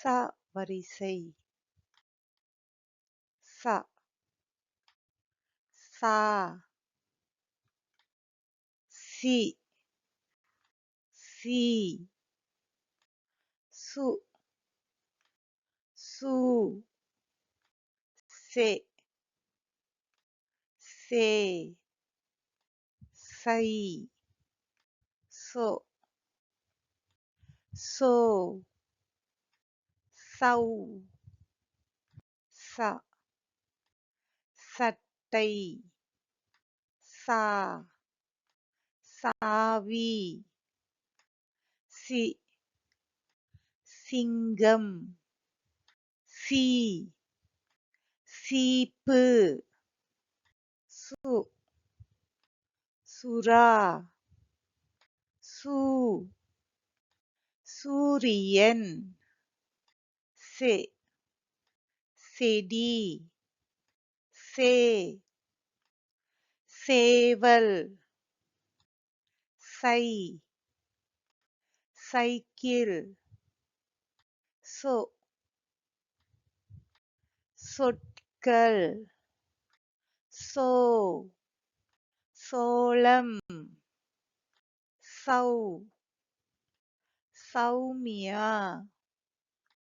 ச வரிசை ச சா சி சி சு சு செ சே சை சோ சோ சௌ ச சட்டை சா சாவி சி சிங்கம் சி சீப்பு சு சுறா சு சூரியன் செ செடி சே சேவல் சை சைக்கிள் சொ சொற்கள் சோ சோளம் சௌ சௌமியா